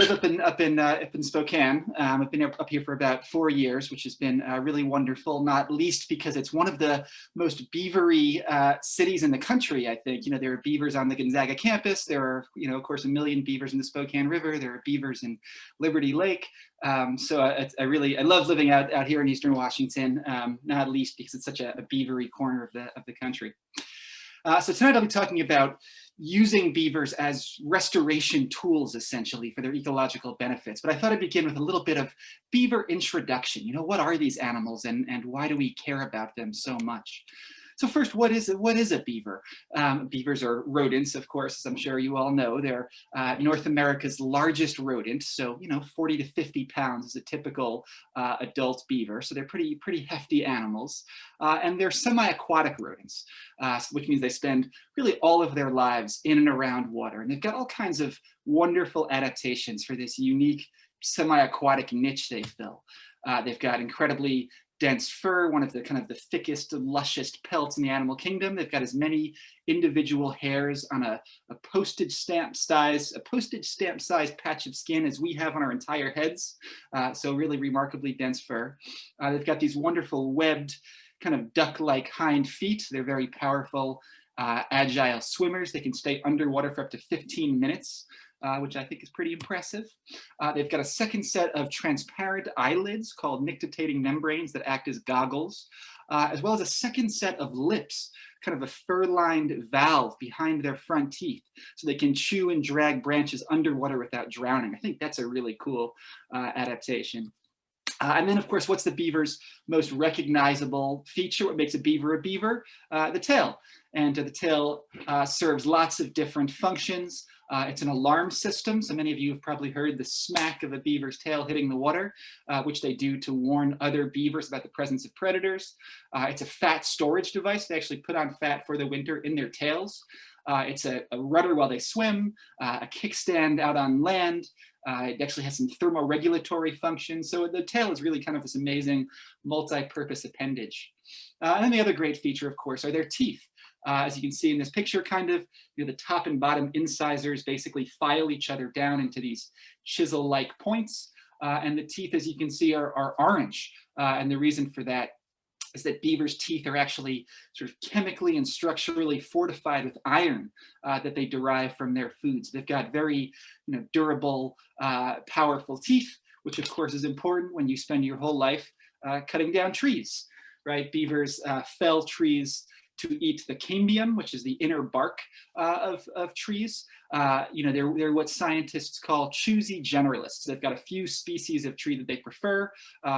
live up in Spokane. I've been up here for about 4 years, which has been really wonderful, not least because it's one of the most beavery cities in the country, I think. You know, there are beavers on the Gonzaga campus. There are, you know, of course, 1 million beavers in the Spokane River. There are beavers in Liberty Lake. So I love living out here in Eastern Washington, not least because it's such a beavery corner of the country. So tonight I'll be talking about using beavers as restoration tools, essentially, for their ecological benefits. But I thought I'd begin with a little bit of beaver introduction. You know, what are these animals and why do we care about them so much? So first, what is a beaver? Beavers are rodents, of course, as I'm sure you all know. They're North America's largest rodent. So, you know, 40 to 50 pounds is a typical adult beaver. So they're pretty hefty animals. And they're semi-aquatic rodents, which means they spend really all of their lives in and around water. And they've got all kinds of wonderful adaptations for this unique semi-aquatic niche they fill. They've got incredibly dense fur, one of the kind of the thickest, lushest pelts in the animal kingdom. They've got as many individual hairs on a postage stamp size patch of skin as we have on our entire heads. So really remarkably dense fur. They've got these wonderful webbed, kind of duck-like hind feet. They're very powerful, agile swimmers. They can stay underwater for up to 15 minutes. Which I think is pretty impressive. They've got a second set of transparent eyelids called nictitating membranes that act as goggles, as well as a second set of lips, kind of a fur-lined valve behind their front teeth, so they can chew and drag branches underwater without drowning. I think that's a really cool adaptation. And then, of course, what's the beaver's most recognizable feature? What makes a beaver? The tail. And the tail serves lots of different functions. It's an alarm system. So many of you have probably heard the smack of a beaver's tail hitting the water, which they do to warn other beavers about the presence of predators. It's a fat storage device. They actually put on fat for the winter in their tails. It's a rudder while they swim, a kickstand out on land. It actually has some thermoregulatory functions. So the tail is really kind of this amazing multi-purpose appendage. And then the other great feature, of course, are their teeth. As you can see in this picture, kind of, you know, the top and bottom incisors basically file each other down into these chisel-like points. And the teeth, as you can see, are orange. And the reason for that is that beavers' teeth are actually sort of chemically and structurally fortified with iron that they derive from their foods. They've got very, you know, durable, powerful teeth, which of course is important when you spend your whole life cutting down trees, right? Beavers fell trees to eat the cambium, which is the inner bark of trees. You know, they're what scientists call choosy generalists. They've got a few species of tree that they prefer,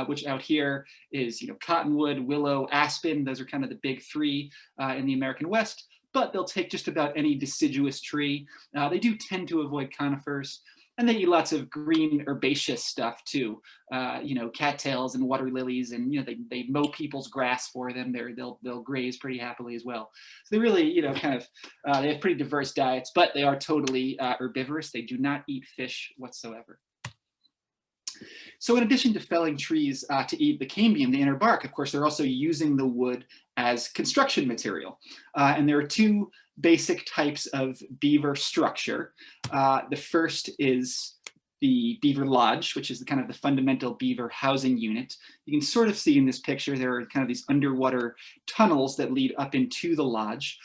which out here is, you know, cottonwood, willow, aspen. Those are kind of the big three in the American West, but they'll take just about any deciduous tree. They do tend to avoid conifers. And they eat lots of green herbaceous stuff too, you know, cattails and water lilies, and, you know, they mow people's grass for them. They'll graze pretty happily as well. So they really, you know, kind of, they have pretty diverse diets, but they are totally herbivorous. They do not eat fish whatsoever. So in addition to felling trees to eat the cambium, the inner bark, of course, they're also using the wood as construction material. And there are two basic types of beaver structure. The first is the beaver lodge, which is the kind of the fundamental beaver housing unit. You can sort of see in this picture, there are kind of these underwater tunnels that lead up into the lodge.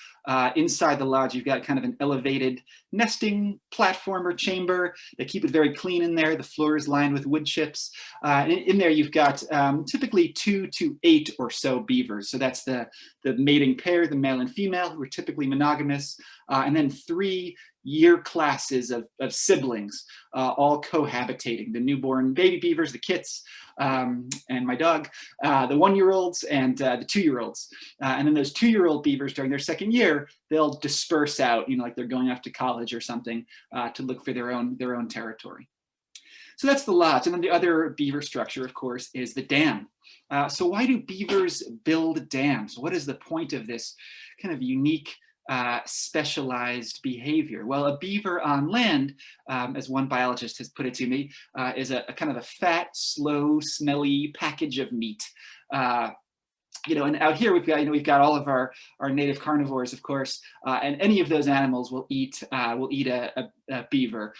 Inside the lodge, you've got kind of an elevated nesting platform or chamber. They keep it very clean in there. The floor is lined with wood chips. In there, you've got typically 2 to 8 or so beavers. So that's the mating pair, the male and female, who are typically monogamous. And then 3 year classes of siblings, all cohabitating. The newborn baby beavers, the kits, and my dog, the 1-year-olds and the 2-year-olds. And then those 2-year-old beavers, during their second year, they'll disperse out, you know, like they're going off to college or something, to look for their own territory. So that's the lodge. And then the other beaver structure, of course, is the dam. So why do beavers build dams? What is the point of this kind of unique specialized behavior? Well, a beaver on land, as one biologist has put it to me, is a kind of a fat, slow, smelly package of meat. And out here we've got all of our native carnivores, of course, and any of those animals will eat a beaver.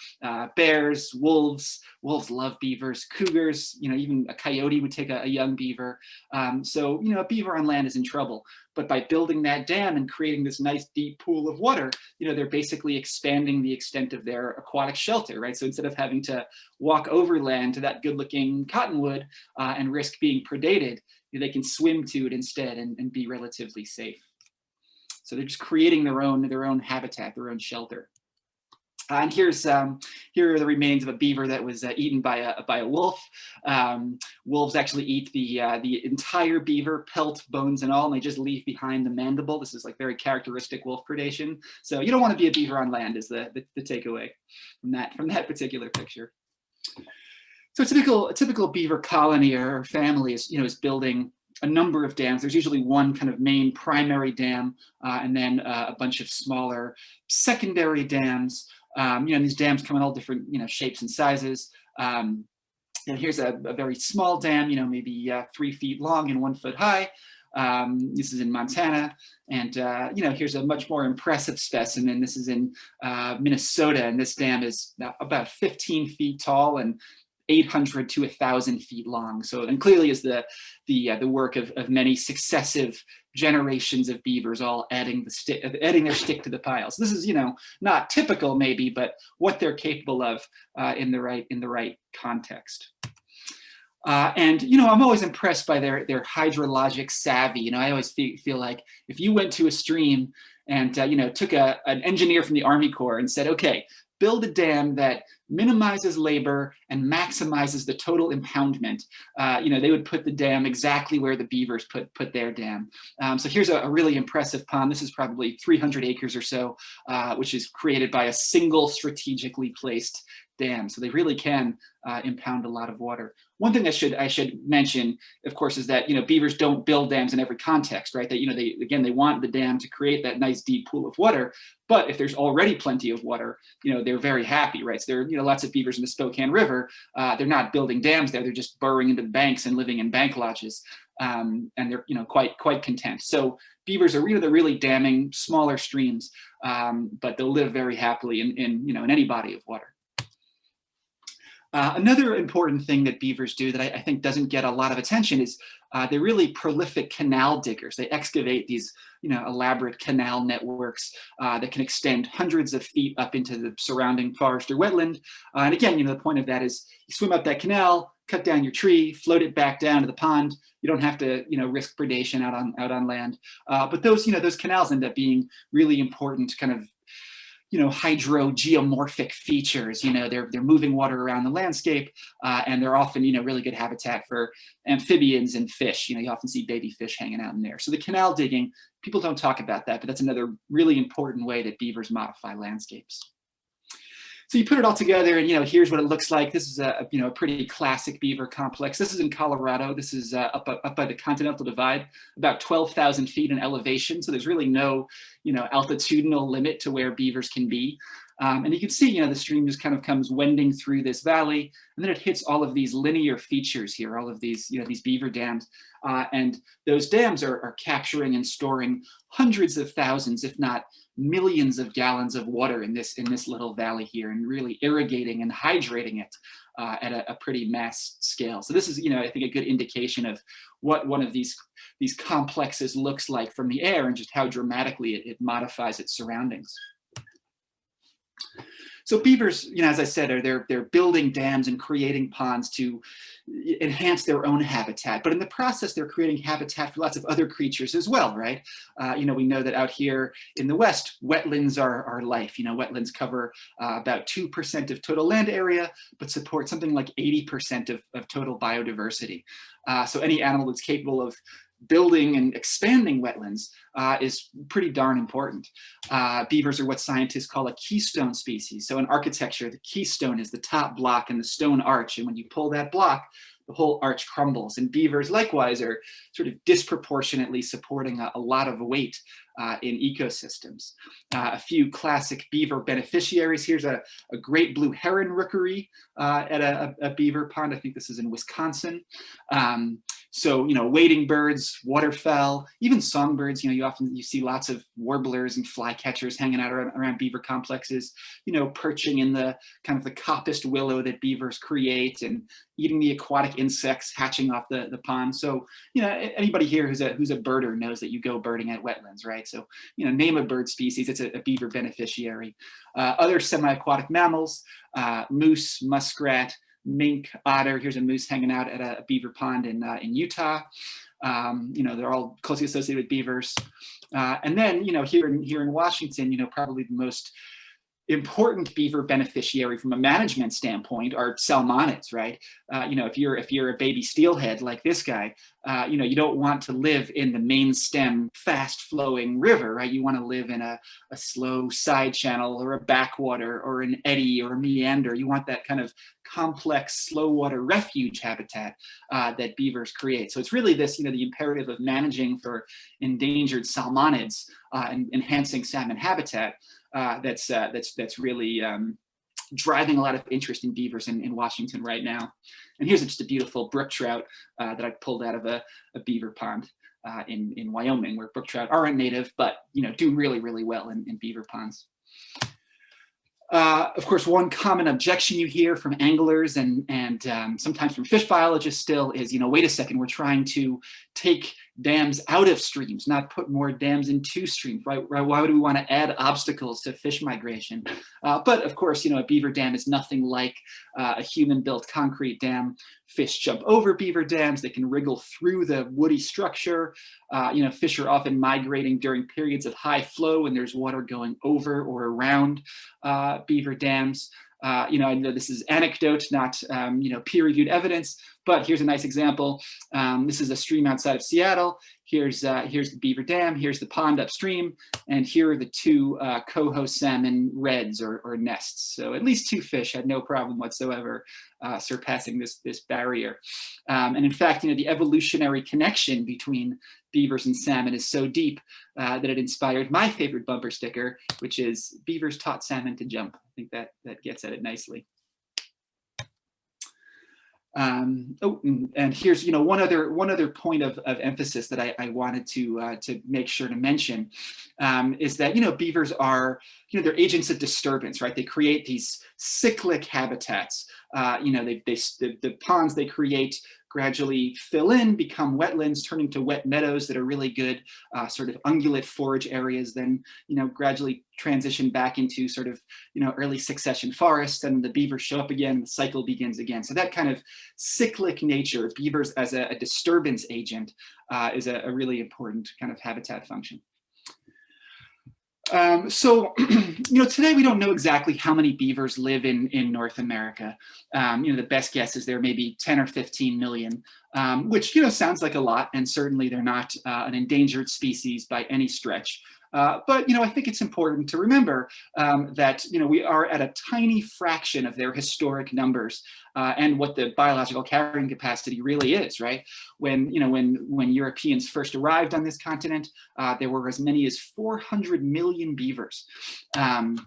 Bears, wolves love beavers. Cougars, even a coyote would take a young beaver. So a beaver on land is in trouble. But by building that dam and creating this nice deep pool of water, they're basically expanding the extent of their aquatic shelter, right? So instead of having to walk overland to that good-looking cottonwood and risk being predated, they can swim to it instead and be relatively safe. So they're just creating their own habitat, their own shelter. And here are the remains of a beaver that was eaten by a wolf. Wolves actually eat the entire beaver, pelt, bones, and all, and they just leave behind the mandible. This is like very characteristic wolf predation. So you don't want to be a beaver on land, is the takeaway from that particular picture. So a typical beaver colony or family is building a number of dams. There's usually one kind of main primary dam, and then a bunch of smaller secondary dams. And these dams come in all different shapes and sizes. And here's a very small dam, maybe 3 feet long and 1 foot high. This is in Montana, and here's a much more impressive specimen. This is in Minnesota, and this dam is about 15 feet tall and 800 to 1,000 feet long. So, and clearly is the work of many successive generations of beavers, all adding their stick to the pile. So this is not typical maybe, but what they're capable of in the right context. And I'm always impressed by their hydrologic savvy. I always feel like if you went to a stream and took an engineer from the Army Corps and said, okay, build a dam that minimizes labor and maximizes the total impoundment, they would put the dam exactly where the beavers put their dam. So here's a really impressive pond. This is probably 300 acres or so, which is created by a single strategically placed dam. So they really can impound a lot of water. One thing I should mention, of course, is that beavers don't build dams in every context, right? That they want the dam to create that nice deep pool of water. But if there's already plenty of water, they're very happy, right? So there are lots of beavers in the Spokane River. They're not building dams there; they're just burrowing into the banks and living in bank lodges, and they're quite content. So beavers are really damming smaller streams, but they'll live very happily in any body of water. Another important thing that beavers do that I think doesn't get a lot of attention is they're really prolific canal diggers. They excavate these elaborate canal networks that can extend hundreds of feet up into the surrounding forest or wetland. And again, the point of that is you swim up that canal, cut down your tree, float it back down to the pond. You don't have to risk predation out on land. But those canals end up being really important kind of hydrogeomorphic features. They're moving water around the landscape, and they're often really good habitat for amphibians and fish. You often see baby fish hanging out in there. So the canal digging, people don't talk about that, but that's another really important way that beavers modify landscapes. So you put it all together, and here's what it looks like. This is a pretty classic beaver complex. This is in Colorado. This is up by the Continental Divide, about 12,000 feet in elevation. So there's really no altitudinal limit to where beavers can be. And you can see the stream just kind of comes wending through this valley, and then it hits all of these linear features here, all of these these beaver dams, and those dams are capturing and storing hundreds of thousands, if not millions of gallons of water in this little valley here, and really irrigating and hydrating it at a pretty mass scale. So this is I think a good indication of what one of these complexes looks like from the air, and just how dramatically it modifies its surroundings. So beavers, as I said, they're building dams and creating ponds to enhance their own habitat. But in the process, they're creating habitat for lots of other creatures as well, right? We know that out here in the West, wetlands are life. Wetlands cover about 2% of total land area, but support something like 80% of total biodiversity. So any animal that's capable of building and expanding wetlands is pretty darn important. Beavers are what scientists call a keystone species. So in architecture, the keystone is the top block in the stone arch, and when you pull that block, the whole arch crumbles. And beavers likewise are sort of disproportionately supporting a lot of weight in ecosystems. A few classic beaver beneficiaries. Here's a great blue heron rookery at a beaver pond. I think this is in Wisconsin. So, wading birds, waterfowl, even songbirds, you see lots of warblers and flycatchers hanging out around beaver complexes, perching in the kind of the coppiced willow that beavers create and eating the aquatic insects hatching off the pond. So, anybody here who's a birder knows that you go birding at wetlands, right? So, name a bird species, it's a beaver beneficiary. Other semi-aquatic mammals, moose, muskrat, mink, otter. Here's a moose hanging out at a beaver pond in Utah. They're all closely associated with beavers. And then, here in Washington, probably the most important beaver beneficiary from a management standpoint are salmonids, right? If you're a baby steelhead like this guy, you don't want to live in the main stem, fast flowing river, right? You want to live in a slow side channel or a backwater or an eddy or a meander. You want that kind of complex slow water refuge habitat that beavers create. So it's really this, the imperative of managing for endangered salmonids and enhancing salmon habitat that's really driving a lot of interest in beavers in Washington right now. And here's just a beautiful brook trout that I pulled out of a beaver pond in Wyoming, where brook trout aren't native, but do really, really well in beaver ponds. Of course, one common objection you hear from anglers and sometimes from fish biologists still is, wait a second, we're trying to take dams out of streams, not put more dams into streams, right? Why would we want to add obstacles to fish migration? But of course, a beaver dam is nothing like a human-built concrete dam. Fish jump over beaver dams. They can wriggle through the woody structure. Fish are often migrating during periods of high flow when there's water going over or around beaver dams. I know this is anecdote, not peer-reviewed evidence, but here's a nice example. This is a stream outside of Seattle. Here's the beaver dam. Here's the pond upstream, and here are the two coho salmon redds or nests. So at least two fish had no problem whatsoever surpassing this barrier. And in fact, the evolutionary connection between beavers and salmon is so deep that it inspired my favorite bumper sticker, which is "Beavers taught salmon to jump." I think that gets at it nicely. And here's one other point of emphasis that I wanted to make sure to mention is that beavers are they're agents of disturbance, right? They create these cyclic habitats. The ponds they create gradually fill in, become wetlands, turn into wet meadows that are really good sort of ungulate forage areas, then gradually transition back into sort of early succession forests, and the beavers show up again, the cycle begins again. So that kind of cyclic nature of beavers as a disturbance agent is a really important kind of habitat function. So today we don't know exactly how many beavers live in North America. The best guess is there may be 10 or 15 million, which, sounds like a lot, and certainly they're not an endangered species by any stretch. But, I think it's important to remember that, we are at a tiny fraction of their historic numbers and what the biological carrying capacity really is, right? When Europeans first arrived on this continent, there were as many as 400 million beavers. And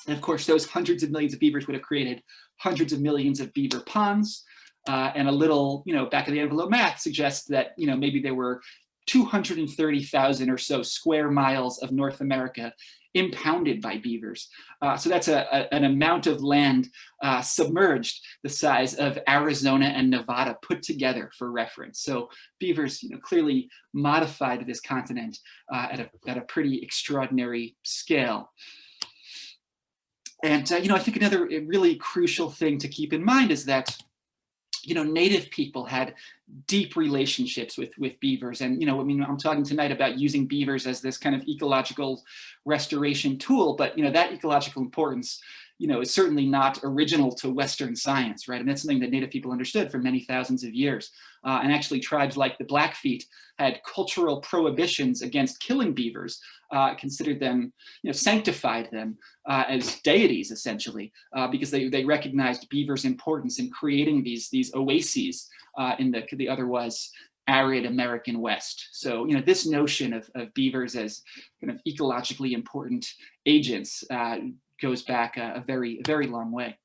of course, those hundreds of millions of beavers would have created hundreds of millions of beaver ponds. And a little, back of the envelope math suggests that, maybe there were 230,000 or so square miles of North America impounded by beavers. So that's an amount of land submerged the size of Arizona and Nevada put together for reference. So beavers clearly modified this continent at a pretty extraordinary scale. And I think another really crucial thing to keep in mind is that native people had deep relationships with beavers. And, I'm talking tonight about using beavers as this kind of ecological restoration tool, but, that ecological importance, is certainly not original to Western science, right? And that's something that native people understood for many thousands of years. And actually tribes like the Blackfeet had cultural prohibitions against killing beavers, considered them, sanctified them as deities, essentially, because they recognized beavers' importance in creating these oases in the otherwise arid American West. So, this notion of beavers as kind of ecologically important agents goes back a very, very long way.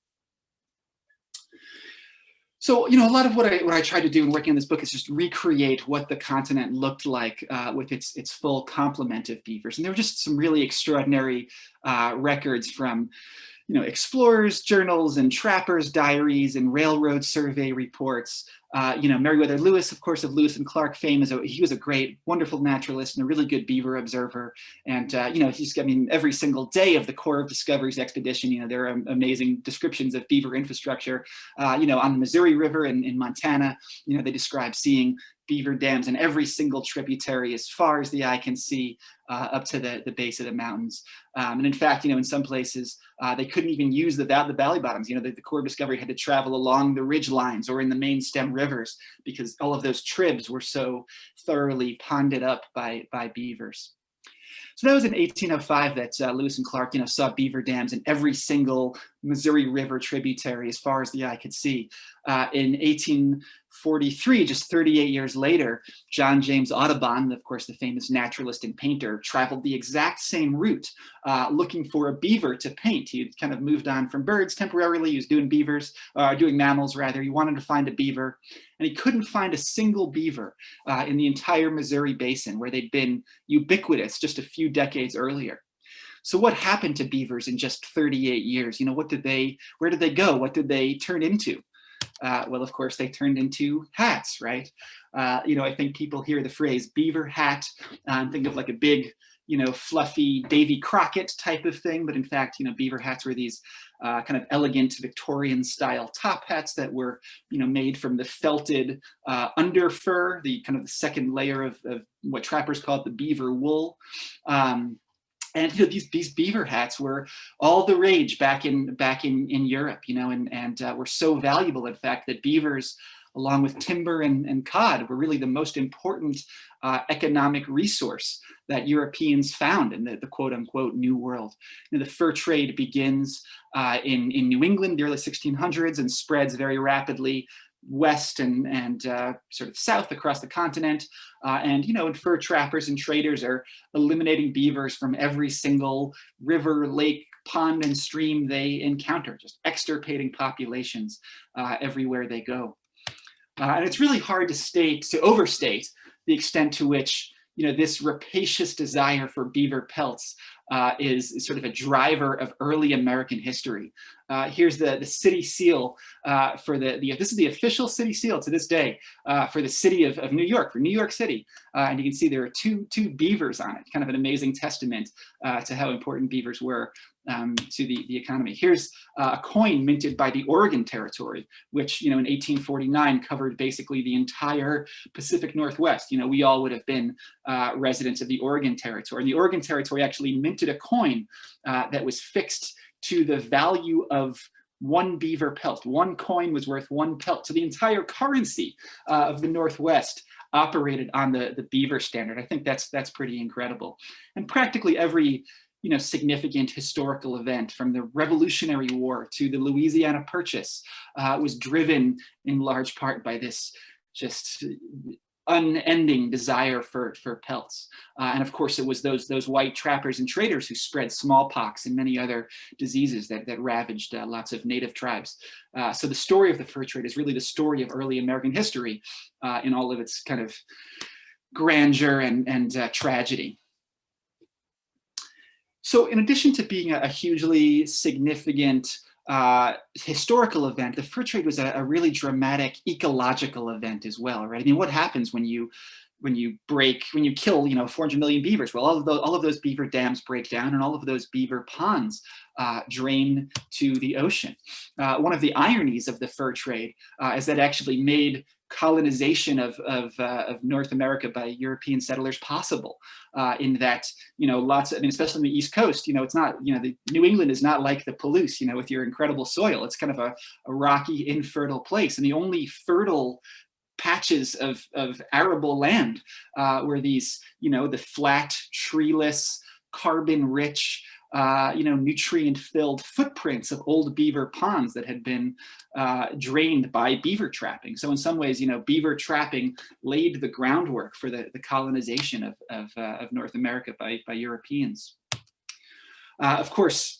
So, a lot of what I tried to do in working on this book is just recreate what the continent looked like with its full complement of beavers. And there were just some really extraordinary records from, explorers' journals and trappers' diaries and railroad survey reports. Meriwether Lewis, of course, of Lewis and Clark fame, he was a great, wonderful naturalist and a really good beaver observer. And, every single day of the Corps of Discoveries expedition, there are amazing descriptions of beaver infrastructure, on the Missouri River in Montana. They describe seeing beaver dams in every single tributary as far as the eye can see, up to the base of the mountains. And in fact, in some places, they couldn't even use the valley bottoms. The Corps of Discovery had to travel along the ridge lines or in the main stem rivers because all of those tribs were so thoroughly ponded up by beavers. So that was in 1805 that Lewis and Clark, saw beaver dams in every single Missouri River tributary as far as the eye could see. In 1843, just 38 years later, John James Audubon, of course, the famous naturalist and painter, traveled the exact same route looking for a beaver to paint. He kind of moved on from birds temporarily. He was doing doing mammals rather. He wanted to find a beaver, and he couldn't find a single beaver in the entire Missouri basin where they'd been ubiquitous just a few decades earlier. So what happened to beavers in just 38 years? Where did they go? What did they turn into? Well, of course, they turned into hats, right? I think people hear the phrase beaver hat and think of like a big, fluffy Davy Crockett type of thing. But in fact, beaver hats were these kind of elegant Victorian style top hats that were, made from the felted under fur, the kind of the second layer of what trappers called the beaver wool. And these beaver hats were all the rage back in Europe, and were so valuable, in fact, that beavers, along with timber and cod, were really the most important economic resource that Europeans found in the quote unquote New World. The fur trade begins in New England, the early 1600s, and spreads very rapidly west and sort of south across the continent. And fur trappers and traders are eliminating beavers from every single river, lake, pond, and stream they encounter, just extirpating populations everywhere they go. And it's really hard to overstate the extent to which this rapacious desire for beaver pelts is sort of a driver of early American history. Here's the city seal for this is the official city seal to this day for the city of New York, for New York City. And you can see there are two beavers on it, kind of an amazing testament to how important beavers were to the economy. Here's a coin minted by the Oregon Territory, which, in 1849 covered basically the entire Pacific Northwest. We all would have been residents of the Oregon Territory. And the Oregon Territory actually minted a coin that was fixed to the value of one beaver pelt. One coin was worth one pelt. So the entire currency of the Northwest operated on the beaver standard. I think that's pretty incredible. And practically every significant historical event, from the Revolutionary War to the Louisiana Purchase, was driven in large part by this just unending desire for pelts. And of course, it was those white trappers and traders who spread smallpox and many other diseases that ravaged lots of native tribes. So the story of the fur trade is really the story of early American history in all of its kind of grandeur and tragedy. So in addition to being a hugely significant historical event, the fur trade was a really dramatic ecological event as well, right? I mean, what happens when you kill 400 million beavers? Well, all of those beaver dams break down, and all of those beaver ponds drain to the ocean. One of the ironies of the fur trade is that it actually made colonization of North America by European settlers possible, in that, especially on the East Coast, it's not, the New England is not like the Palouse, with your incredible soil. It's kind of a rocky, infertile place. And the only fertile patches of arable land were these, the flat, treeless, carbon-rich, nutrient-filled footprints of old beaver ponds that had been drained by beaver trapping. So in some ways, beaver trapping laid the groundwork for the colonization of North America by Europeans. Of course,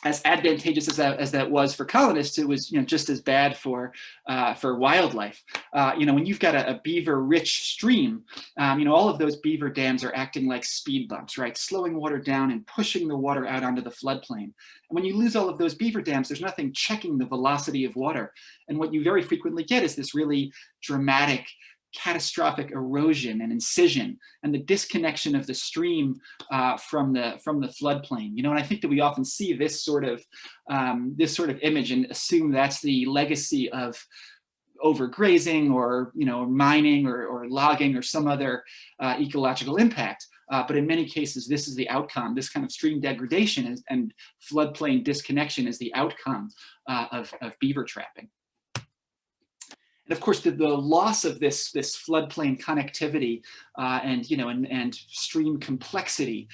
as advantageous as that was for colonists, it was just as bad for wildlife. When you've got a beaver-rich stream, all of those beaver dams are acting like speed bumps, right? Slowing water down and pushing the water out onto the floodplain. And when you lose all of those beaver dams, there's nothing checking the velocity of water. And what you very frequently get is this really dramatic, catastrophic erosion and incision and the disconnection of the stream from the floodplain. And I think that we often see this sort of image and assume that's the legacy of overgrazing or mining or logging or some other ecological impact. But in many cases, this is the outcome. This kind of stream degradation and floodplain disconnection is the outcome of beaver trapping. And of course, the loss of this floodplain connectivity and stream complexity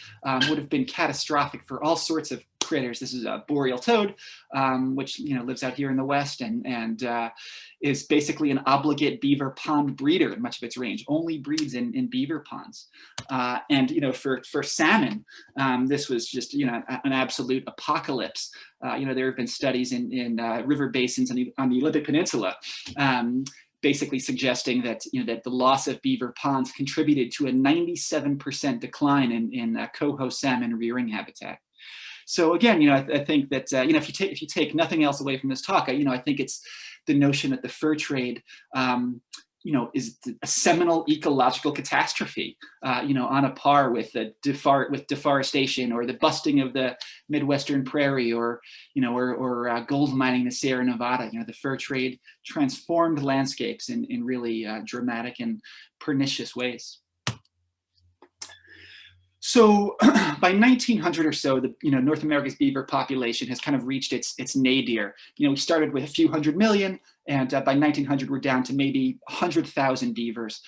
would have been catastrophic for all sorts of critters. This is a boreal toad, which lives out here in the West and is basically an obligate beaver pond breeder in much of its range. Only breeds in beaver ponds. And for salmon, this was just an absolute apocalypse. There have been studies in river basins on the Olympic Peninsula, basically suggesting that that the loss of beaver ponds contributed to a 97% decline in coho salmon rearing habitat. So again, I think that if you take nothing else away from this talk, I think it's the notion that the fur trade is a seminal ecological catastrophe, on a par with deforestation or the busting of the Midwestern prairie or gold mining in the Sierra Nevada. The fur trade transformed landscapes in really dramatic and pernicious ways. So by 1900 or so, North America's beaver population has kind of reached its nadir. We started with a few hundred million, and by 1900 we're down to maybe 100,000 beavers.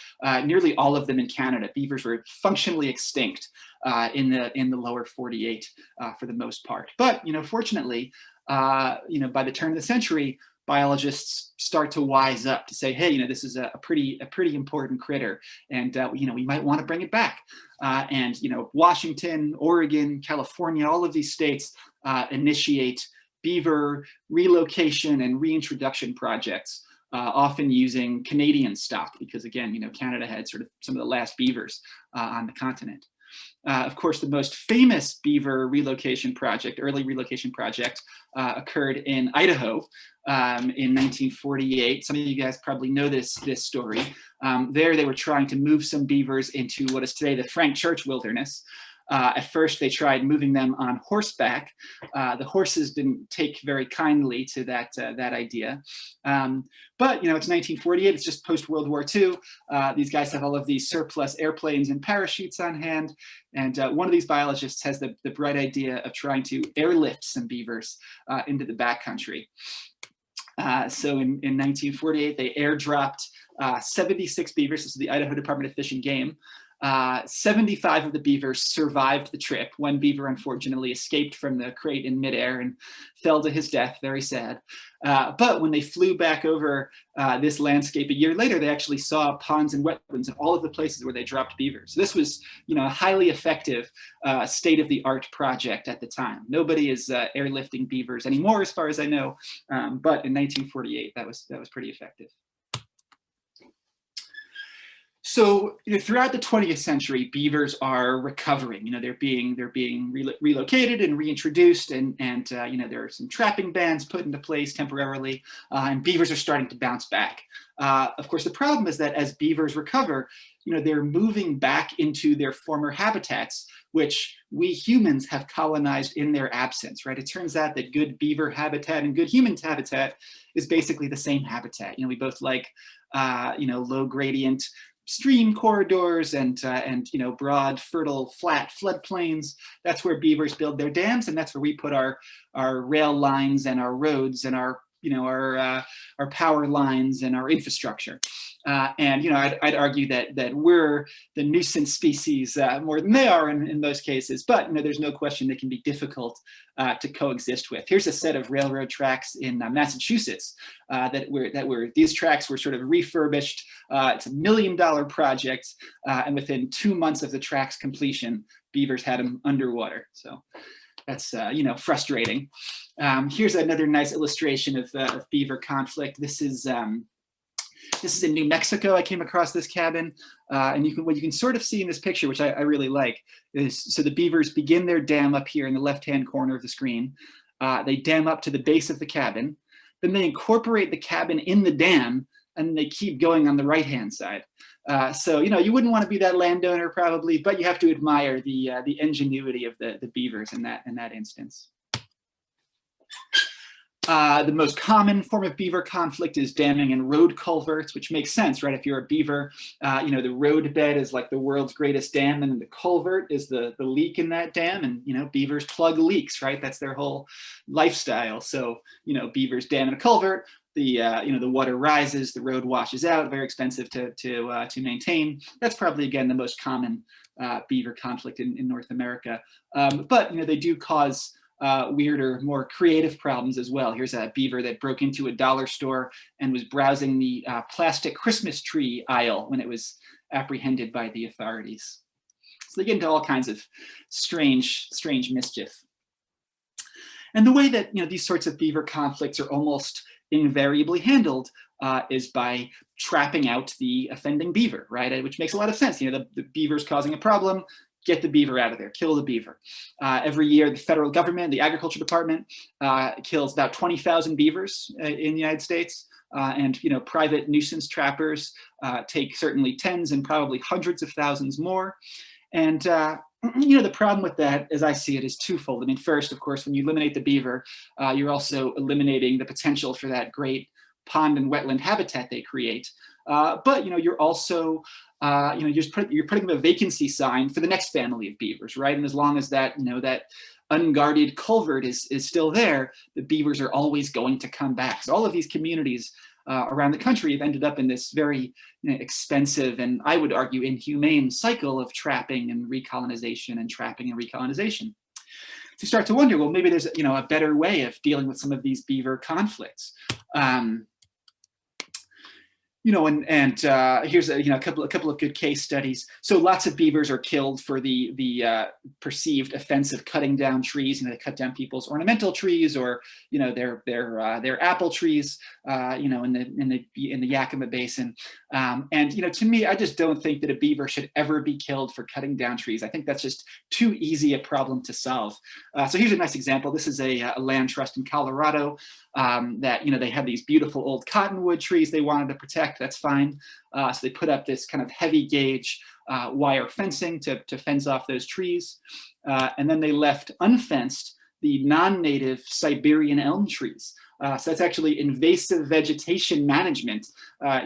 Nearly all of them in Canada. Beavers were functionally extinct in the lower 48 for the most part. But fortunately, by the turn of the century, biologists start to wise up to say, hey, this is a pretty important critter, and we might want to bring it back. And Washington, Oregon, California, all of these states initiate beaver relocation and reintroduction projects, often using Canadian stock, because again, Canada had sort of some of the last beavers on the continent. Of course, the most famous beaver relocation project, early relocation project, occurred in Idaho in 1948. Some of you guys probably know this story. There, they were trying to move some beavers into what is today the Frank Church Wilderness. At first, they tried moving them on horseback. The horses didn't take very kindly to that idea. But it's 1948. It's just post-World War II. These guys have all of these surplus airplanes and parachutes on hand. And one of these biologists has the bright idea of trying to airlift some beavers into the backcountry. So in 1948, they airdropped 76 beavers. This is the Idaho Department of Fish and Game. 75 of the beavers survived the trip. One beaver unfortunately escaped from the crate in midair and fell to his death, very sad. But when they flew back over this landscape a year later, they actually saw ponds and wetlands in all of the places where they dropped beavers. So this was, a highly effective state-of-the-art project at the time. Nobody is airlifting beavers anymore, as far as I know. But in 1948, that was pretty effective. So throughout the 20th century, beavers are recovering. They're being relocated and reintroduced, and there are some trapping bans put into place temporarily, and beavers are starting to bounce back. Of course, the problem is that as beavers recover, they're moving back into their former habitats, which we humans have colonized in their absence, right? It turns out that good beaver habitat and good human habitat is basically the same habitat. We both like, low gradient stream corridors and broad, fertile, flat floodplains. That's where beavers build their dams, and that's where we put our rail lines and our roads and our power lines and our infrastructure. And I'd argue that we're the nuisance species more than they are in most cases. But there's no question they can be difficult to coexist with. Here's a set of railroad tracks in Massachusetts these tracks were sort of refurbished. It's $1 million project, and within 2 months of the track's completion, beavers had them underwater. So that's frustrating. Here's another nice illustration of beaver conflict. This is in New Mexico. I came across this cabin, and what you can sort of see in this picture, which I really like, is so the beavers begin their dam up here in the left-hand corner of the screen. They dam up to the base of the cabin, then they incorporate the cabin in the dam, and they keep going on the right-hand side. So you wouldn't want to be that landowner probably, but you have to admire the ingenuity of the beavers in that instance. The most common form of beaver conflict is damming in road culverts, which makes sense, right? If you're a beaver, the road bed is like the world's greatest dam, and the culvert is the leak in that dam. And beavers plug leaks, right? That's their whole lifestyle. So beavers dam in a culvert. The water rises, the road washes out. Very expensive to maintain. That's probably again the most common beaver conflict in North America. But they do cause weirder, more creative problems as well. Here's a beaver that broke into a dollar store and was browsing the plastic Christmas tree aisle when it was apprehended by the authorities. So they get into all kinds of strange mischief. And the way that these sorts of beaver conflicts are almost invariably handled is by trapping out the offending beaver, right? Which makes a lot of sense. The beaver's causing a problem. Get the beaver out of there, kill the beaver. Every year, the federal government, the agriculture department, kills about 20,000 beavers in the United States. And private nuisance trappers take certainly tens and probably hundreds of thousands more. And the problem with that, as I see it, is twofold. I mean, first, of course, when you eliminate the beaver, you're also eliminating the potential for that great pond and wetland habitat they create. But you're also you're putting a vacancy sign for the next family of beavers, right? And as long as that that unguarded culvert is still there, the beavers are always going to come back. So all of these communities around the country have ended up in this very expensive and, I would argue, inhumane cycle of trapping and recolonization and trapping and recolonization. So you start to wonder, well, maybe there's a better way of dealing with some of these beaver conflicts. Here's a couple of good case studies. So lots of beavers are killed for the perceived offense of cutting down trees. They cut down people's ornamental trees, or their apple trees, in the Yakima Basin. And to me, I just don't think that a beaver should ever be killed for cutting down trees. I think that's just too easy a problem to solve. So here's a nice example. This is a land trust in Colorado that they had these beautiful old cottonwood trees they wanted to protect. That's fine. So they put up this kind of heavy gauge wire fencing to fence off those trees. And then they left unfenced the non-native Siberian elm trees. So that's actually invasive vegetation management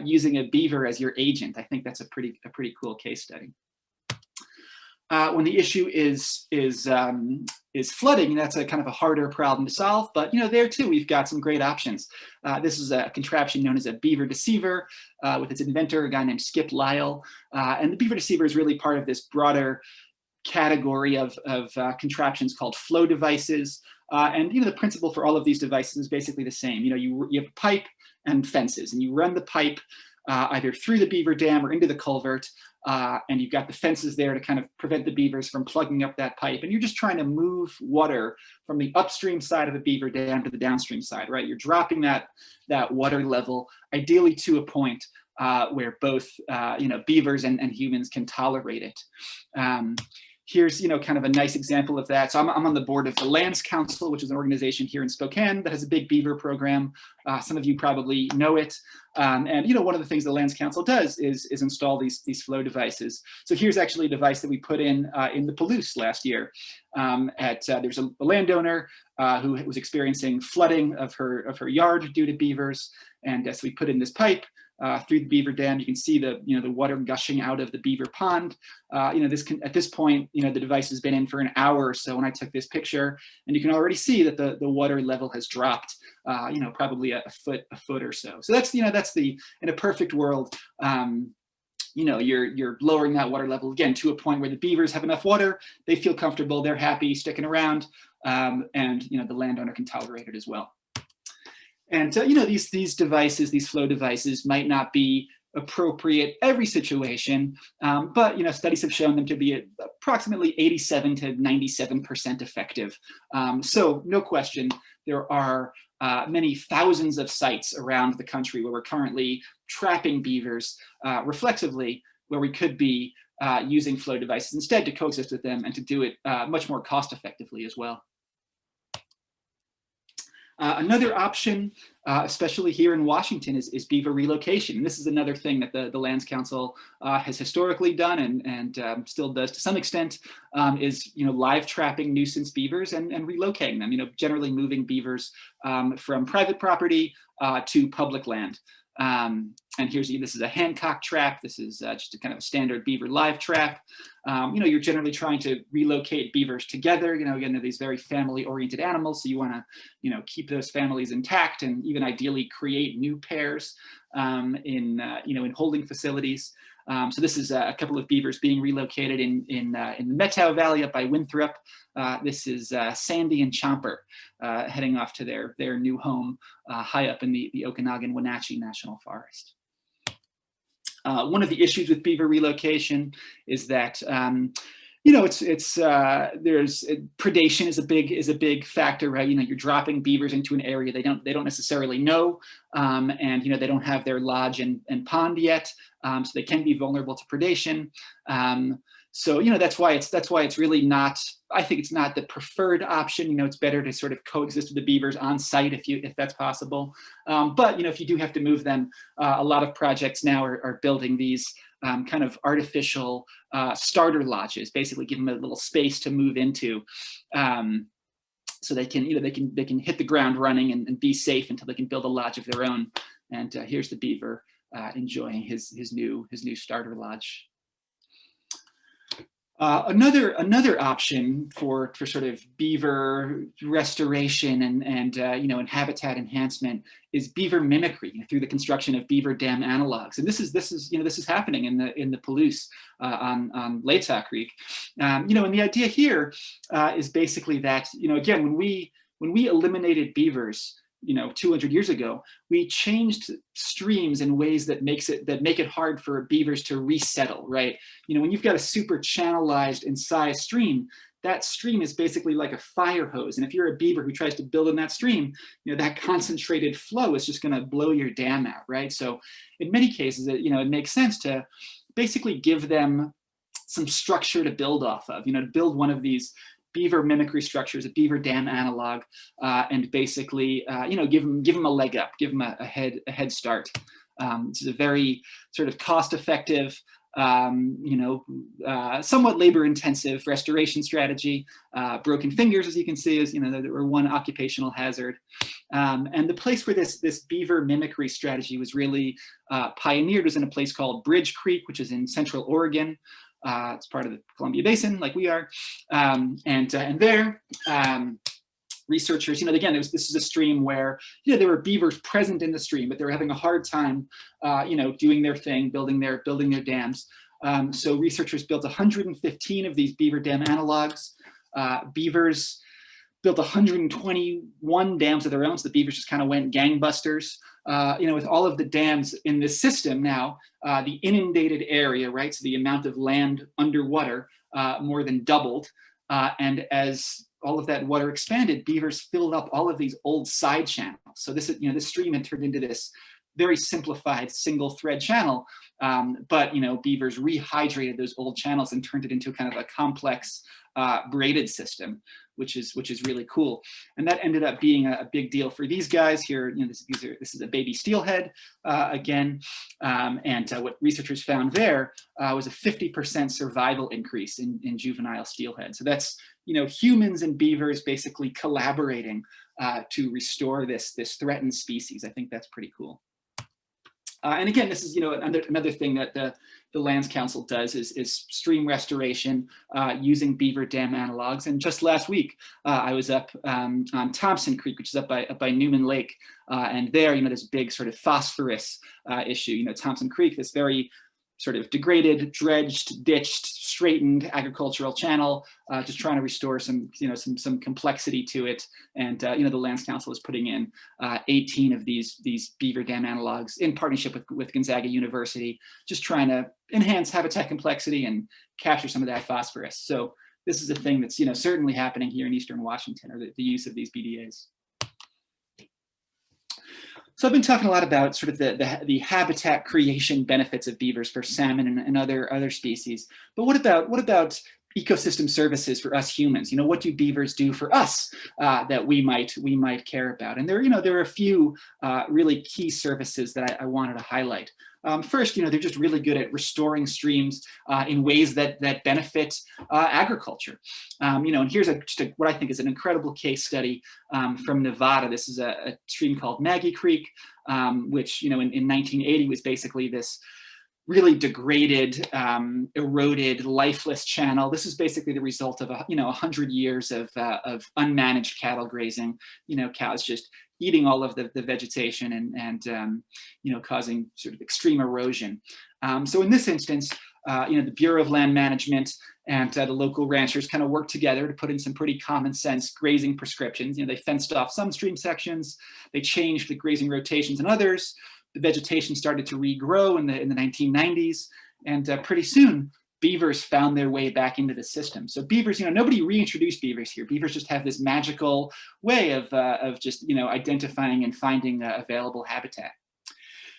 using a beaver as your agent. I think that's a pretty cool case study. When the issue is flooding, that's a kind of a harder problem to solve, but there too we've got some great options. This is a contraption known as a Beaver Deceiver with its inventor, a guy named Skip Lyle, and the Beaver Deceiver is really part of this broader category of contraptions called flow devices. And the principle for all of these devices is basically the same. You have a pipe and fences, and you run the pipe either through the beaver dam or into the culvert. And you've got the fences there to kind of prevent the beavers from plugging up that pipe. And you're just trying to move water from the upstream side of the beaver dam to the downstream side, right? You're dropping that water level, ideally to a point where both beavers and humans can tolerate it. Here's kind of a nice example of that. So I'm on the board of the Lands Council, which is an organization here in Spokane that has a big beaver program. Some of you probably know it. And one of the things the Lands Council does is install these flow devices. So here's actually a device that we put in the Palouse last year. There's a landowner who was experiencing flooding of her yard due to beavers, and so we put in this pipe. through the Beaver Dam. You can see the the water gushing out of the Beaver Pond. At this point, the device has been in for an hour or so when I took this picture, and you can already see that the water level has dropped, probably a foot or so. So that's that's the, in a perfect world, you're lowering that water level again to a point where the beavers have enough water, they feel comfortable, they're happy sticking around, and the landowner can tolerate it as well. And these devices, these flow devices, might not be appropriate every situation, but studies have shown them to be approximately 87 to 97% effective. So no question, there are many thousands of sites around the country where we're currently trapping beavers reflexively, where we could be using flow devices instead to coexist with them and to do it much more cost effectively as well. Another option, especially here in Washington, is beaver relocation. And this is another thing that the Lands Council has historically done and still does to some extent, is live trapping nuisance beavers and relocating them. Generally moving beavers from private property to public land. And this is a Hancock trap. This is just a kind of standard beaver live trap. You're generally trying to relocate beavers together. Again, they're these very family-oriented animals, so you want to, keep those families intact and even ideally create new pairs in holding facilities. So this is a couple of beavers being relocated in the Methow Valley up by Winthrop. This is Sandy and Chomper heading off to their new home high up in the Okanagan-Wenatchee National Forest. One of the issues with beaver relocation is that there's predation is a big factor, right? You're dropping beavers into an area they don't necessarily know, and they don't have their lodge and pond yet, so they can be vulnerable to predation. So that's why it's really not. I think it's not the preferred option. It's better to sort of coexist with the beavers on site if that's possible. But if you do have to move them, a lot of projects now are building these kind of artificial starter lodges. Basically, give them a little space to move into, so they can hit the ground running and be safe until they can build a lodge of their own. And here's the beaver enjoying his new starter lodge. Another option for sort of beaver restoration and habitat enhancement is beaver mimicry through the construction of beaver dam analogs. And this is happening in the Palouse on Latah Creek. And the idea here is basically that again, when we eliminated beavers 200 years ago, we changed streams in ways that make it hard for beavers to resettle, right? When you've got a super channelized and sized stream, that stream is basically like a fire hose. And if you're a beaver who tries to build in that stream, that concentrated flow is just going to blow your dam out, right? So in many cases, it makes sense to basically give them some structure to build off of, to build one of these beaver mimicry structures, a beaver dam analog, and basically, give them a leg up, give them a head start. This is a very sort of cost-effective, somewhat labor-intensive restoration strategy. Broken fingers, as you can see, is or one occupational hazard. And the place where this beaver mimicry strategy was really pioneered was in a place called Bridge Creek, which is in Central Oregon. It's part of the Columbia Basin, like we are, and there, researchers, again, this is a stream where there were beavers present in the stream, but they were having a hard time, doing their thing, building their dams. So researchers built 115 of these beaver dam analogs. Beavers built 121 dams of their own, so the beavers just kind of went gangbusters. With all of the dams in this system now, the inundated area, right? So the amount of land underwater more than doubled. And as all of that water expanded, beavers filled up all of these old side channels. So this stream had turned into this very simplified single thread channel. But beavers rehydrated those old channels and turned it into kind of a complex braided system, which is really cool. And that ended up being a big deal for these guys here. This is a baby steelhead again. And what researchers found there was a 50% survival increase in juvenile steelhead. So that's, humans and beavers basically collaborating to restore this threatened species. I think that's pretty cool. And again, this is another thing that the Lands Council does is stream restoration using beaver dam analogs. And just last week, I was up on Thompson Creek, which is up by Newman Lake, and there, there's a big sort of phosphorus issue. Thompson Creek, this very sort of degraded, dredged, ditched, straightened agricultural channel, just trying to restore some complexity to it. And the Lands Council is putting in 18 of these beaver dam analogs in partnership with Gonzaga University, just trying to enhance habitat complexity and capture some of that phosphorus. So this is a thing that's certainly happening here in Eastern Washington, or the use of these BDAs. So I've been talking a lot about sort of the habitat creation benefits of beavers for salmon and other species. But what about ecosystem services for us humans? What do beavers do for us that we might care about? And there are a few really key services that I wanted to highlight. First, they're just really good at restoring streams in ways that benefit agriculture. And here's what I think is an incredible case study from Nevada. This is a stream called Maggie Creek, which in 1980 was basically this really degraded, eroded, lifeless channel. This is basically the result of 100 years of unmanaged cattle grazing. Cows just eating all of the vegetation and causing sort of extreme erosion. So in this instance, the Bureau of Land Management and the local ranchers kind of worked together to put in some pretty common sense grazing prescriptions. They fenced off some stream sections, they changed the grazing rotations in others. The vegetation started to regrow in the 1990s, and pretty soon beavers found their way back into the system. So beavers, nobody reintroduced beavers here. Beavers just have this magical way of just identifying and finding available habitat.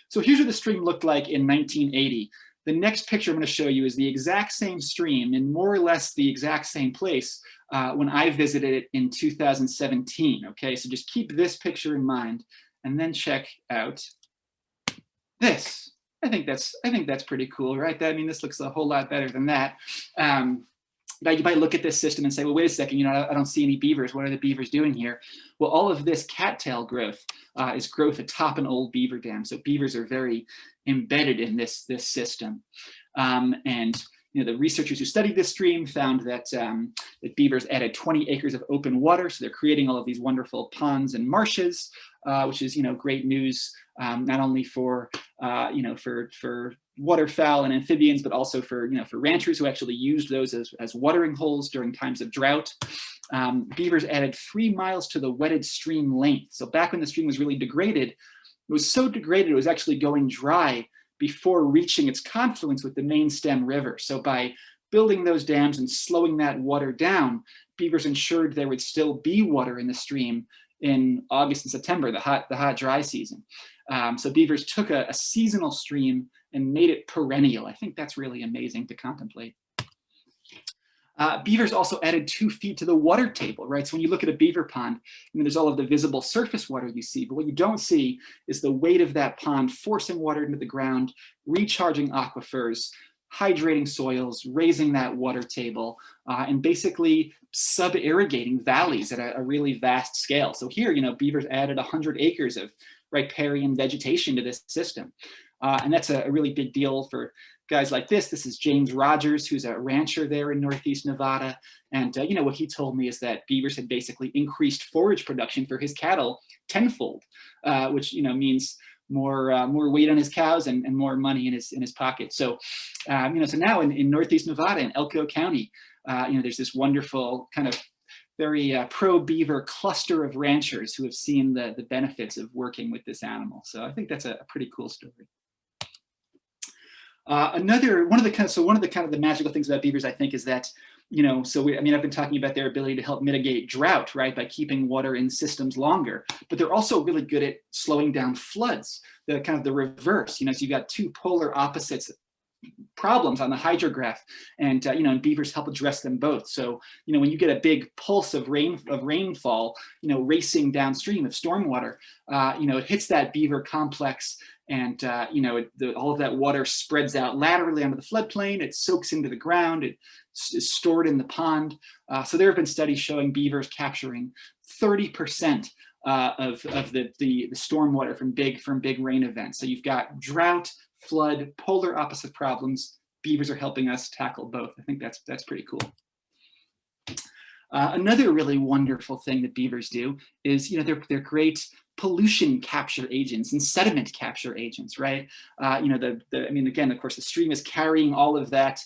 So here's what the stream looked like in 1980. The next picture I'm going to show you is the exact same stream in more or less the exact same place when I visited it in 2017. Okay, so just keep this picture in mind, and then check out this. I think that's pretty cool, right? This looks a whole lot better than that. Now you might look at this system and say, well, wait a second, I don't see any beavers. What are the beavers doing here? Well, all of this cattail growth is growth atop an old beaver dam. So beavers are very embedded in this system. And the researchers who studied this stream found that beavers added 20 acres of open water. So they're creating all of these wonderful ponds and marshes, which is, great news, not only for waterfowl and amphibians, but also for ranchers who actually used those as watering holes during times of drought. Beavers added 3 miles to the wetted stream length. So back when the stream was really degraded, it was so degraded it was actually going dry before reaching its confluence with the main stem river. So by building those dams and slowing that water down, beavers ensured there would still be water in the stream in August and September, the hot dry season. So beavers took a seasonal stream and made it perennial. I think that's really amazing to contemplate. Beavers also added 2 feet to the water table, right? So when you look at a beaver pond, there's all of the visible surface water you see, but what you don't see is the weight of that pond forcing water into the ground, recharging aquifers, hydrating soils, raising that water table, and basically sub-irrigating valleys at a really vast scale. So here, beavers added 100 acres of riparian vegetation to this system. And that's a really big deal for guys like this. This is James Rogers, who's a rancher there in Northeast Nevada. And what he told me is that beavers had basically increased forage production for his cattle tenfold, which means more weight on his cows and more money in his pocket. So so now in Northeast Nevada, in Elko County, there's this wonderful kind of very pro-beaver cluster of ranchers who have seen the benefits of working with this animal. So I think that's a pretty cool story. One of the magical things about beavers, I think, is that, I've been talking about their ability to help mitigate drought, right, by keeping water in systems longer, but they're also really good at slowing down floods, the reverse, so you've got 2 polar opposites problems on the hydrograph, and and beavers help address them both. So when you get a big pulse of rainfall, racing downstream of stormwater, it hits that beaver complex, and all of that water spreads out laterally onto the floodplain. It soaks into the ground. It is stored in the pond. So there have been studies showing beavers capturing 30% of the stormwater from big rain events. So you've got drought, flood, polar opposite problems. Beavers are helping us tackle both. I think that's pretty cool. Another really wonderful thing that beavers do is, they're great pollution capture agents and sediment capture agents, right? I mean, again, of course, the stream is carrying all of that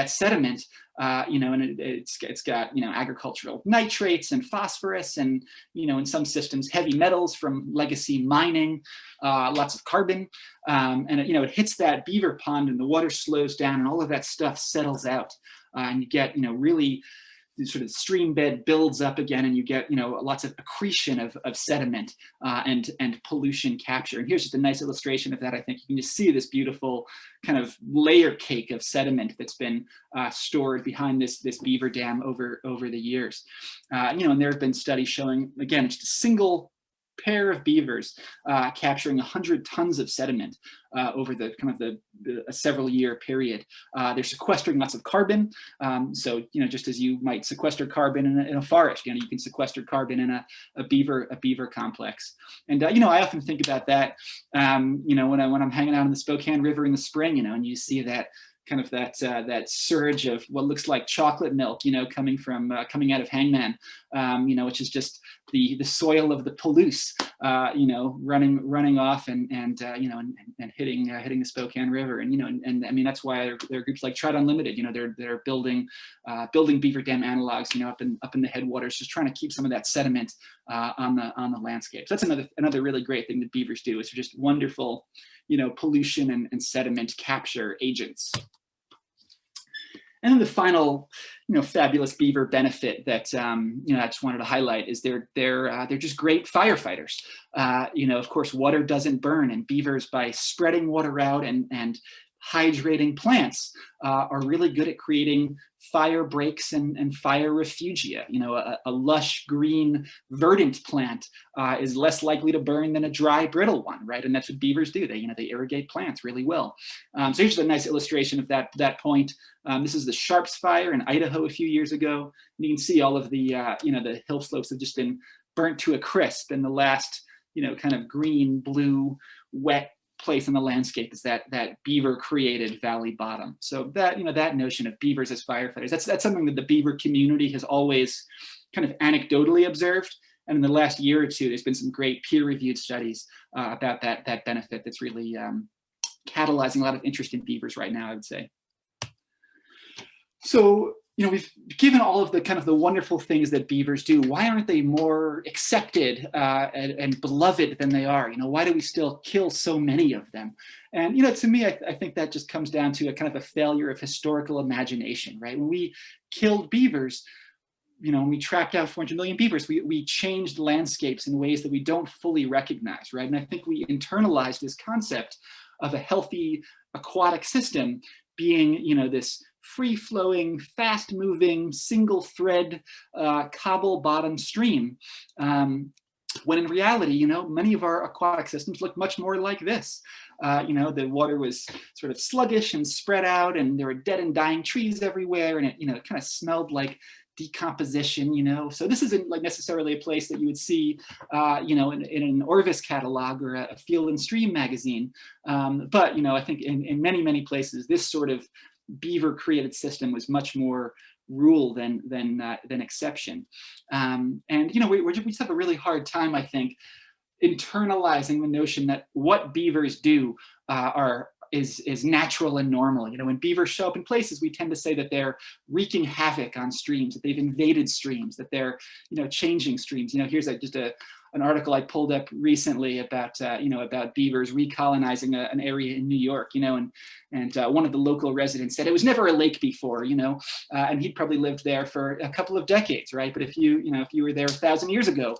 sediment, and it's got, agricultural nitrates and phosphorus and, in some systems, heavy metals from legacy mining, lots of carbon, and it hits that beaver pond and the water slows down and all of that stuff settles out, and you get, really sort of stream bed builds up again, and you get lots of accretion of sediment and pollution capture. And here's just a nice illustration of that. I think you can just see this beautiful kind of layer cake of sediment that's been stored behind this beaver dam over the years. And there have been studies showing, again, just a single pair of beavers capturing 100 tons of sediment over the kind of the several year period. They're sequestering lots of carbon. So, just as you might sequester carbon in a forest, you can sequester carbon in a beaver complex. And, I often think about that, when I'm hanging out in the Spokane River in the spring, and you see that kind of that surge of what looks like chocolate milk, coming out of Hangman, which is just the soil of the Palouse, running off and hitting the Spokane River, and I mean that's why there are groups like Trout Unlimited, they're building beaver dam analogs, up in the headwaters, just trying to keep some of that sediment on the landscape. So that's another really great thing that beavers do, is they're just wonderful, pollution and sediment capture agents. And then the final, fabulous beaver benefit that I just wanted to highlight is they're just great firefighters. Of course, water doesn't burn, and beavers, by spreading water out and hydrating plants, are really good at creating fire breaks and fire refugia. A lush green verdant plant is less likely to burn than a dry brittle one, right? And that's what beavers do. They irrigate plants really well. So here's a nice illustration of that point. This is the Sharps fire in Idaho a few years ago. And you can see all of the the hill slopes have just been burnt to a crisp, and the last kind of green, blue, wet place in the landscape is that beaver created valley bottom. So that that notion of beavers as firefighters, that's something that the beaver community has always kind of anecdotally observed, and in the last year or two there's been some great peer-reviewed studies about that benefit that's really catalyzing a lot of interest in beavers right now, I would say. So we've given all of the kind of the wonderful things that beavers do. Why aren't they more accepted and beloved than they are? Why do we still kill so many of them? And to me, I think that just comes down to a kind of a failure of historical imagination, right? When we killed beavers, when we trapped out 400 million beavers, we changed landscapes in ways that we don't fully recognize, right? And I think we internalized this concept of a healthy aquatic system being, this free-flowing, fast-moving, single-thread, cobble-bottom stream, when in reality, many of our aquatic systems look much more like this. The water was sort of sluggish and spread out, and there were dead and dying trees everywhere, and it, it kind of smelled like decomposition, So this isn't like necessarily a place that you would see, in an Orvis catalog or a Field and Stream magazine. But, I think in many, many places, this sort of beaver created system was much more rule than exception. And, we just have a really hard time, I think, internalizing the notion that what beavers do is natural and normal. When beavers show up in places, we tend to say that they're wreaking havoc on streams, that they've invaded streams, that they're, changing streams. Here's just an article I pulled up recently about, about beavers recolonizing an area in New York, and one of the local residents said it was never a lake before, and he'd probably lived there for a couple of decades, right? But if you were there 1,000 years ago,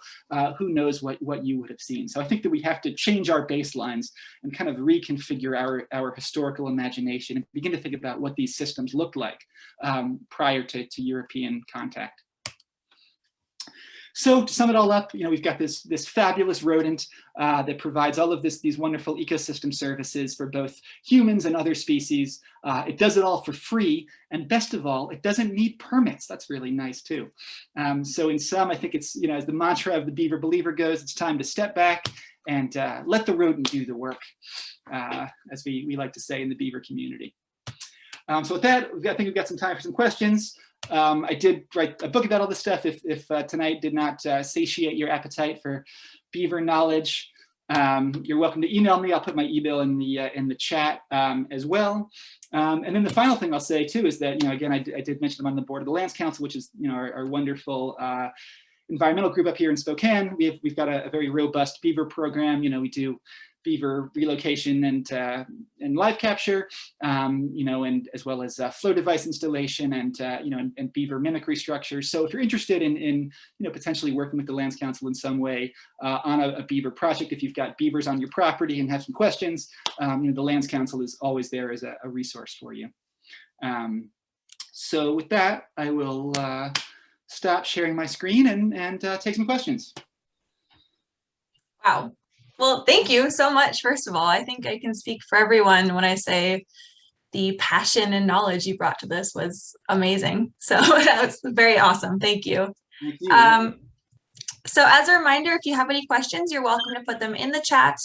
who knows what you would have seen? So I think that we have to change our baselines and kind of reconfigure our historical imagination and begin to think about what these systems looked like prior to European contact. So to sum it all up, we've got this fabulous rodent that provides all of these wonderful ecosystem services for both humans and other species. It does it all for free, and best of all, it doesn't need permits. That's really nice too. So in sum, I think it's, as the mantra of the Beaver Believer goes, it's time to step back and let the rodent do the work, as we like to say in the beaver community. So with that, I think we've got some time for some questions. I did write a book about all this stuff. If tonight did not satiate your appetite for beaver knowledge, you're welcome to email me. I'll put my email in the chat as well. And then the final thing I'll say too is that, again, I did mention I'm on the board of the Lands Council, which is our wonderful environmental group up here in Spokane. We've got a very robust beaver program. We do beaver relocation and live capture, and as well as flow device installation and beaver mimicry structures. So if you're interested in potentially working with the Lands Council in some way on a beaver project, if you've got beavers on your property and have some questions, the Lands Council is always there as a resource for you. So with that, I will stop sharing my screen and take some questions. Wow. Well, thank you so much. First of all, I think I can speak for everyone when I say the passion and knowledge you brought to this was amazing. So that was very awesome. Thank you. Thank you. So as a reminder, if you have any questions, you're welcome to put them in the chat.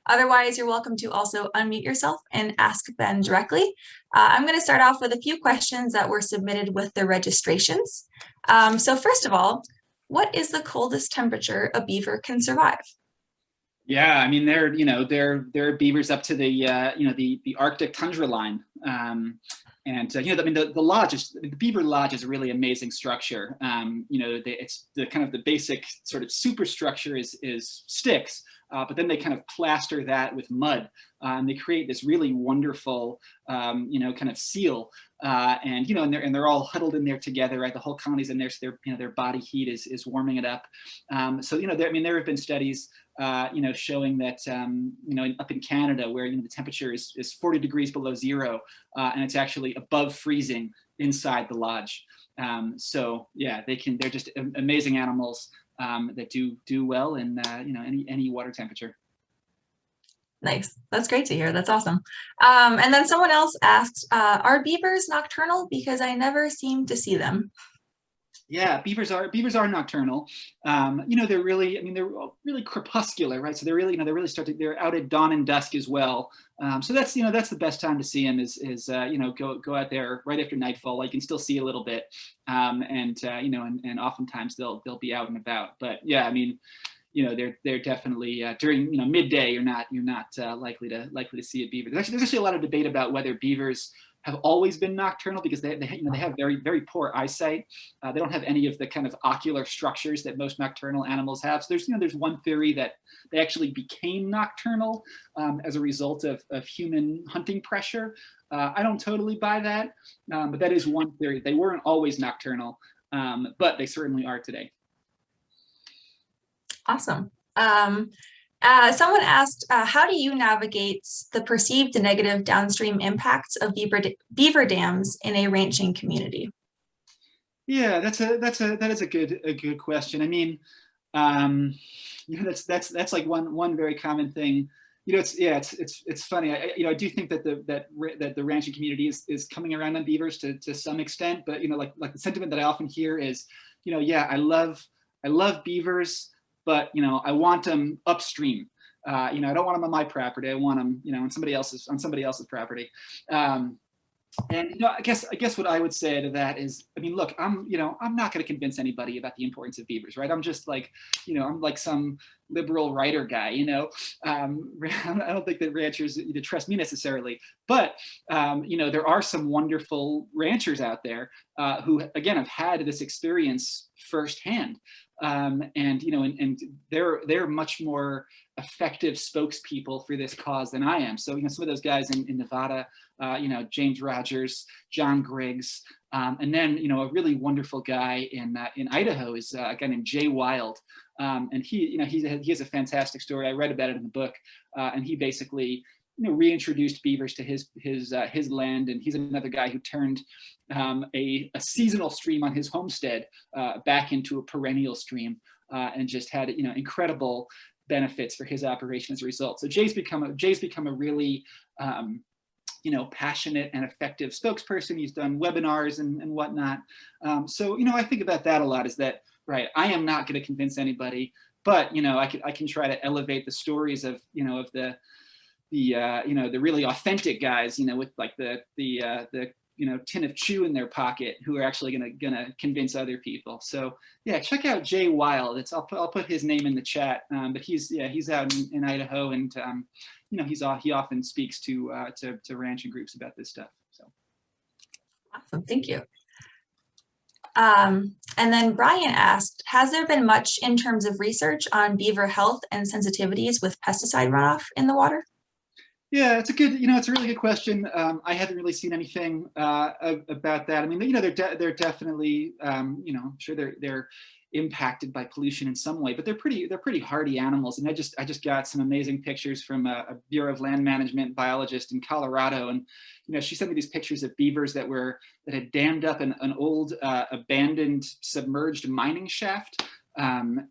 Otherwise, you're welcome to also unmute yourself and ask Ben directly. I'm going to start off with a few questions that were submitted with the registrations. So first of all, what is the coldest temperature a beaver can survive? Yeah, I mean, there are beavers up to the Arctic tundra line, and the lodge the Beaver Lodge is a really amazing structure. It's the kind of the basic sort of superstructure is sticks, but then they kind of plaster that with mud, and they create this really wonderful, kind of seal. And they're all huddled in there together, right? The whole colony's in there, so their body heat is warming it up. So there have been studies, showing that up in Canada where the temperature is 40 degrees below zero, and it's actually above freezing inside the lodge. So yeah, they're just amazing animals that do well in any water temperature. Nice. That's great to hear. That's awesome. And then someone else asked, are beavers nocturnal? Because I never seem to see them. Yeah, beavers are nocturnal. They're really crepuscular, right? So they're out at dawn and dusk as well. So that's the best time to see them is go out there right after nightfall. You can still see a little bit, and oftentimes they'll be out and about. But yeah, I mean, they're definitely during midday. You're not likely to see a beaver. There's actually a lot of debate about whether beavers have always been nocturnal because they have very, very poor eyesight. They don't have any of the kind of ocular structures that most nocturnal animals have. So there's one theory that they actually became nocturnal as a result of human hunting pressure. I don't totally buy that, but that is one theory. They weren't always nocturnal, but they certainly are today. Awesome. Someone asked, how do you navigate the perceived negative downstream impacts of beaver dams in a ranching community? Yeah, that is a good question. I mean, that's like one very common thing. It's funny. I do think that the ranching community is coming around on beavers to some extent, but like the sentiment that I often hear is, yeah, I love beavers, but I want them upstream. I don't want them on my property. I want them, on somebody else's property. And I guess what I would say to that is, I mean, look, I'm not going to convince anybody about the importance of beavers, right? I'm just like, I'm like some liberal writer guy, I don't think that ranchers trust me necessarily, but there are some wonderful ranchers out there who again have had this experience firsthand. And they're much more effective spokespeople for this cause than I am. So some of those guys in Nevada, James Rogers, John Griggs, and then a really wonderful guy in Idaho is a guy named Jay Wild, and he has a fantastic story. I read about it in the book, and he basically reintroduced beavers to his land, and he's another guy who turned a seasonal stream on his homestead back into a perennial stream, and just had incredible benefits for his operation as a result. So Jay's become a really passionate and effective spokesperson. He's done webinars and whatnot. So I think about that a lot. Is that right? I am not going to convince anybody, but I can try to elevate the stories of the really authentic guys, with like the tin of chew in their pocket, who are actually gonna convince other people. So yeah, check out Jay Wild. I'll put his name in the chat. But he's out in Idaho, and he often speaks to ranching groups about this stuff. So awesome, thank you. And then Brian asked, has there been much in terms of research on beaver health and sensitivities with pesticide runoff in the water? Yeah, it's a really good question. I haven't really seen anything about that. I mean, they're definitely, I'm sure they're impacted by pollution in some way, but they're pretty hardy animals. And I just got some amazing pictures from a Bureau of Land Management biologist in Colorado, and she sent me these pictures of beavers that had dammed up an old abandoned submerged mining shaft. The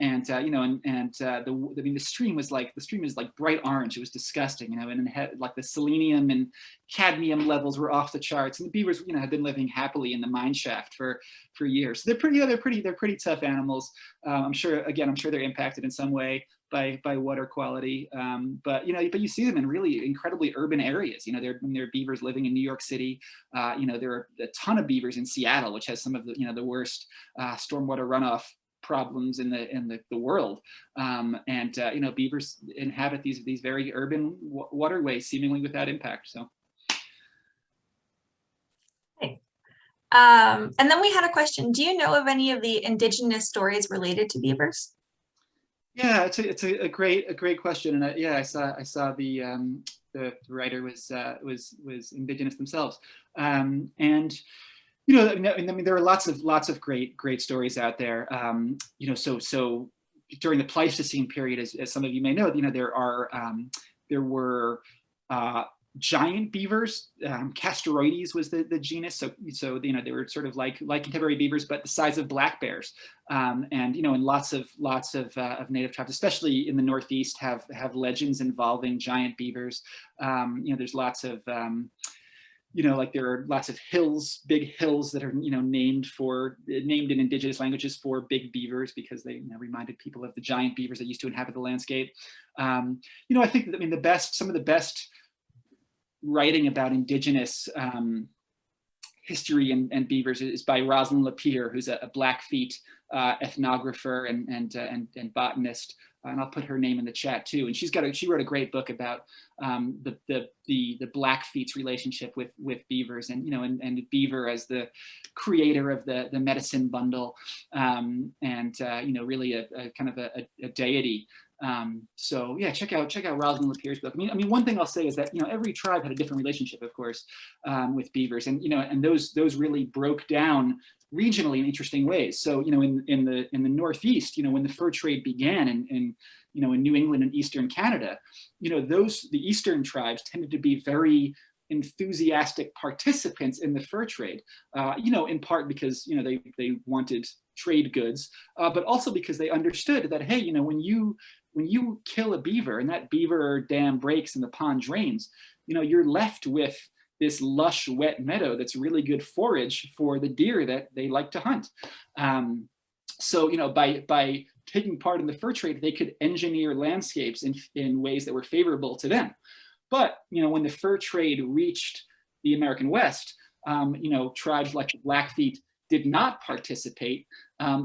stream is like bright orange. It was disgusting, and it had like the selenium and cadmium levels were off the charts. And the beavers, had been living happily in the mine shaft for years. So they're pretty tough animals. I'm sure they're impacted in some way by water quality. But you see them in really incredibly urban areas. There are beavers living in New York City. There are a ton of beavers in Seattle, which has some of the worst stormwater runoff problems in the world, beavers inhabit these very urban waterways seemingly without impact. So okay. And then we had a question, do you know of any of the indigenous stories related to beavers? Yeah, it's a great question, and I saw the writer was indigenous themselves, and there are lots of great stories out there. So during the Pleistocene period, as some of you may know, there were giant beavers. Castoroides was the genus. So they were sort of like contemporary beavers, but the size of black bears. And lots of native tribes, especially in the Northeast, have legends involving giant beavers. There's lots of there are lots of hills, big hills that are named in indigenous languages for big beavers, because they reminded people of the giant beavers that used to inhabit the landscape. I think some of the best writing about indigenous history and beavers is by Rosalind Lapierre, who's a Blackfeet ethnographer and botanist. And I'll put her name in the chat too. And she wrote a great book about the Blackfeet's relationship with beavers, and beaver as the creator of the medicine bundle, really a kind of a deity. So yeah, check out Rosalind Lapierre's book. I mean, one thing I'll say is that every tribe had a different relationship, of course, with beavers, and those really broke down regionally in interesting ways. So in the Northeast, when the fur trade began in New England and Eastern Canada, the Eastern tribes tended to be very enthusiastic participants in the fur trade, in part because they wanted trade goods, but also because they understood that, hey, when you kill a beaver and that beaver dam breaks and the pond drains, you're left with this lush, wet meadow that's really good forage for the deer that they like to hunt. So by taking part in the fur trade, they could engineer landscapes in ways that were favorable to them. But when the fur trade reached the American West, tribes like the Blackfeet did not participate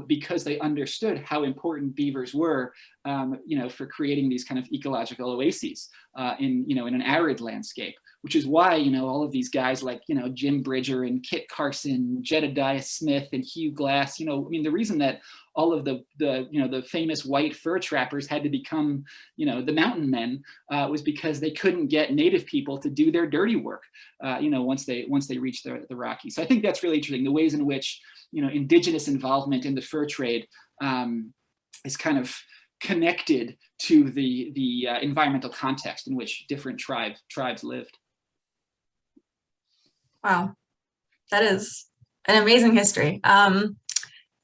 because they understood how important beavers were, for creating these kind of ecological oases in an arid landscape. Which is why all of these guys like Jim Bridger and Kit Carson, Jedediah Smith, and Hugh Glass. The reason that all of the famous white fur trappers had to become the mountain men was because they couldn't get native people to do their dirty work. Once they reached the Rockies. So I think that's really interesting, the ways in which indigenous involvement in the fur trade is kind of connected to the environmental context in which different tribes lived. Wow, that is an amazing history.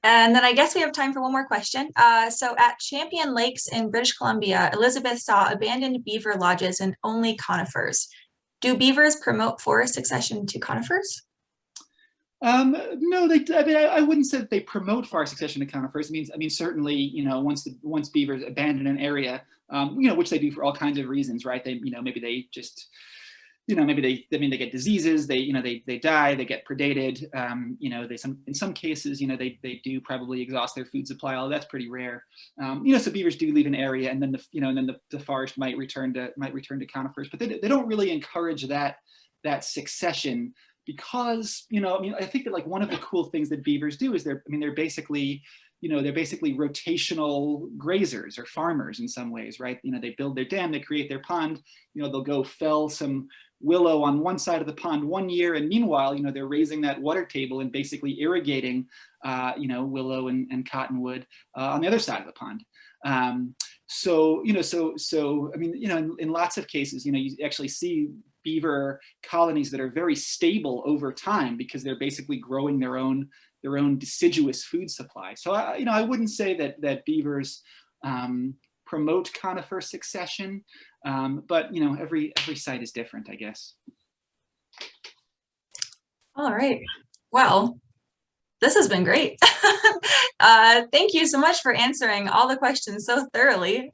And then I guess we have time for one more question. So at Champion Lakes in British Columbia, Elizabeth saw abandoned beaver lodges and only conifers. Do beavers promote forest succession to conifers? No, I wouldn't say that they promote forest succession to conifers. I mean, certainly, you know, once beavers abandon an area, you know, which they do for all kinds of reasons, right? They, you know, maybe they just, you know, maybe they get diseases, they, you know, they die, they get predated, you know, in some cases, you know, they do probably exhaust their food supply, although that's pretty rare. You know, so beavers do leave an area, and then the forest might return to conifers, but they don't really encourage that succession, because, you know, I mean, I think that like one of the cool things that beavers do is they're basically rotational grazers or farmers in some ways, right? You know, they build their dam, they create their pond, you know, they'll go fell some willow on one side of the pond one year, and meanwhile, you know, they're raising that water table and basically irrigating, you know, willow and cottonwood on the other side of the pond. So, you know, so I mean, you know, in lots of cases, you know, you actually see beaver colonies that are very stable over time because they're basically growing their own deciduous food supply. So, you know, I wouldn't say that beavers promote conifer succession, but, you know, every site is different, I guess. All right. Well, this has been great. Thank you so much for answering all the questions so thoroughly.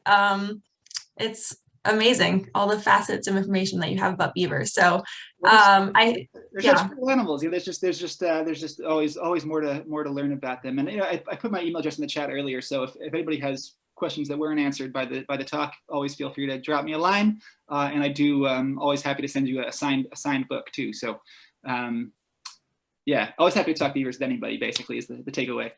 It's amazing, all the facets of information that you have about beavers. So there's just cool animals. You know, there's just always more to learn about them. And, you know, I put my email address in the chat earlier, so if anybody has questions that weren't answered by the talk, always feel free to drop me a line, and I do always happy to send you a signed book too. So yeah, always happy to talk beavers with anybody, basically, is the takeaway.